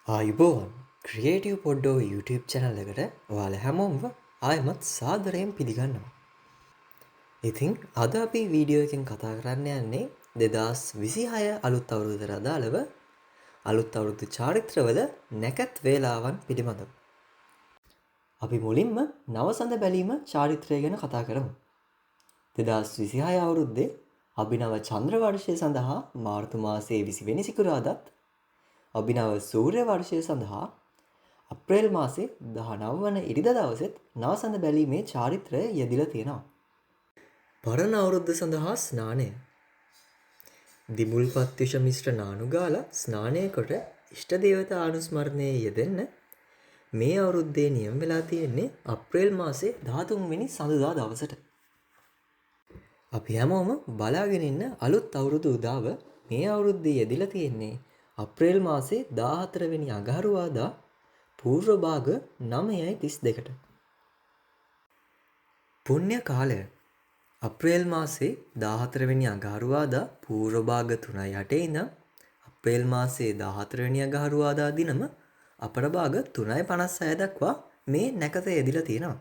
ආයුබෝවන් creative පොඩ්ඩෝ YouTube channel එකට ඔයාලා හැමෝම ආයමත් සාදරයෙන් පිළිගන්නවා. ඉතින් අද අපි වීඩියෝ එකෙන් කතා කරන්න යන්නේ 2026 අලුත් අවුරුද්දට අදාළව අලුත් අවුරුදු චාරිත්‍රවල නැකත් වේලාවන් පිළිබඳව. අපි මුලින්ම නවසඳ බැලීම චාරිත්‍රය ගැන කතා කරමු. 2026 අවුරුද්දේ අභිනව චන්ද්‍ර වර්ෂය සඳහා මාර්තු මාසයේ 20 වෙනි සිකුරාදාත් අභිනව සූර්ය වර්ෂය සඳහා අප්‍රේල් මාසේ 19 වන ඉරිදා දවසෙත් නවසඳ බැලීමේ චාරිත්‍රය යෙදිලා තියෙනවා. පරණ අවුරුද්ද සඳහා ස්නානය. දිමුල්පත් විෂ මිශ්‍ර නානු ගාලා ස්නානය කොට ඉෂ්ට දේවතා අනුස්මරණයේ යෙදෙන්න මේ අවුරුද්දේ නියම වෙලා තියෙන්නේ අප්‍රේල් මාසේ 13 වෙනි සඳුදා දවසට. අපි හැමෝම බලාගෙන ඉන්න අලුත් අවුරුදු උදාව මේ අවුරුද්දේ යෙදිලා තියෙන්නේ අප්‍රේල් මාසේ 14 වෙනි අඟහරුවාදා පූර්ව භාග 9:32ට. පුණ්‍ය කාලය. අප්‍රේල් මාසේ 14 වෙනි අඟහරුවාදා පූර්ව භාග 3:08 ඉඳන් අප්‍රේල් මාසේ 14 වෙනි අඟහරුවාදා දිනම අපර භාග 3:56 දක්වා මේ නැකත යෙදිලා තියෙනවා.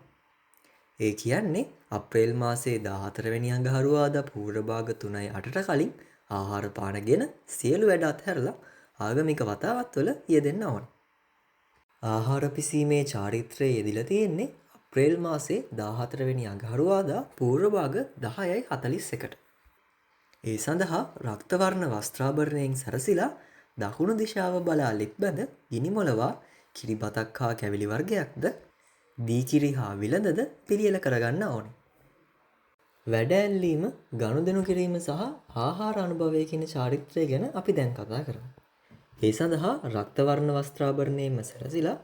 ඒ කියන්නේ අප්‍රේල් මාසේ 14 වෙනි අඟහරුවාදා පූර්ව භාග 3:08ට කලින් ආහාර පානගෙන සියලු වැඩ අත්හැරලා ආගමික වතාවත්වල යෙදෙන්න ඕන. ආහාර පිසීමේ චාරිත්‍රයේ යෙදිලා තියෙන්නේ අප්‍රේල් මාසේ 14 වෙනි අඟහරුවාදා පූර්ව භාග 10:41ට. ඒ සඳහා රක්ත වර්ණ වස්ත්‍රාභරණයෙන් සැරසිලා දකුණු දිශාව බලා ලිප් බැඳ ගිනි මොලවා කිරිබතක් හා කැවිලි වර්ගයක්ද දීකිරි හා විලඳද පිළියෙල කරගන්න ඕනේ. වැඩ ඇල්ලීම, ගනුදෙනු කිරීම සහ ආහාර අනුභවය කියන චාරිත්‍රය ගැන අපි දැන් කතා කරමු. ඒ සඳහා රක්ත වර්ණ වස්ත්‍රාභරණයෙන්ම සැරසිලා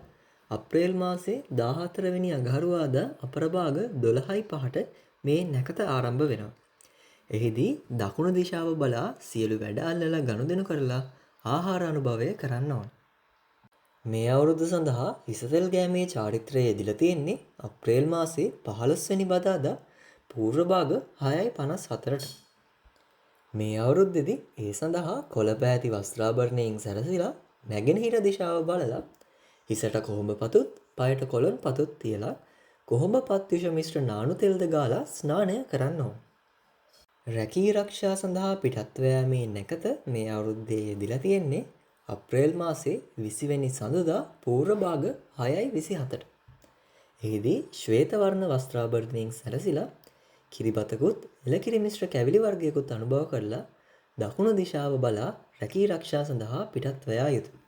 අප්‍රේල් මාසේ 14 වෙනි අඟහරුවාදා අපරභාග 12:05ට මේ නැකත ආරම්භ වෙනවා. එහිදී දකුණු දිශාව බලා සියලු වැඩ අල්ලලා ගනුදෙනු කරලා ආහාර අනුභවය කරන්න ඕන. මේ අවුරුද්ද සඳහා හිසතෙල් ගෑමේ චාරිත්‍රය යෙදිලා තියෙන්නේ අප්‍රේල් මාසේ 15 වෙනි බදාදා පූර්ව භාග 6:54ට. මේ අවුරුද්දේදී ඒ සඳහා කොළපෑති වස්ත්‍රාභරණයෙන් සැරසිලා නැගෙනහිර දිශාව බලලා හිසට කොහොඹ පතුත්, පයට කොළන් පතුත් තියලා කොහොඹ පත් විෂ මිශ්‍ර නානු තෙල්ද ගාලා ස්නානය කරන්න ඕන. රැකී ආරක්ෂා සඳහා පිටත්ව යාමේ නැකත මේ අවුරුද්දේ යෙදිලා තියෙන්නේ අප්‍රේල් මාසේ 20 වෙනි සඳුදා පූර්ව භාග 6:27ට. එහිදී ශ්වේත වර්ණ වස්ත්‍රාභරණයෙන් සැරසිලා කිරිබතකුත් එළකිරි මිශ්‍ර කැවිලි වර්ගයකුත් අනුභව කරලා දකුණු දිශාව බලා රැකී ආරක්ෂා සඳහා පිටත්ව යා යුතුය.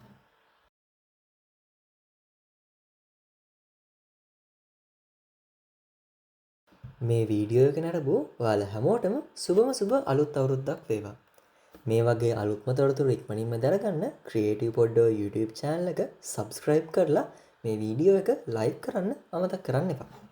මේ වීඩියෝ එක නරඹු ඔයාලා හැමෝටම සුබ අලුත් අවුරුද්දක් වේවා. මේ වගේ අලුත්ම තොරතුරු ඉක්මනින්ම දැනගන්න ක්‍රියේටිව් පොඩ්ඩෝ YouTube channel එක subscribe කරලා මේ වීඩියෝ එක like කරන්න අමතක කරන්න එපා.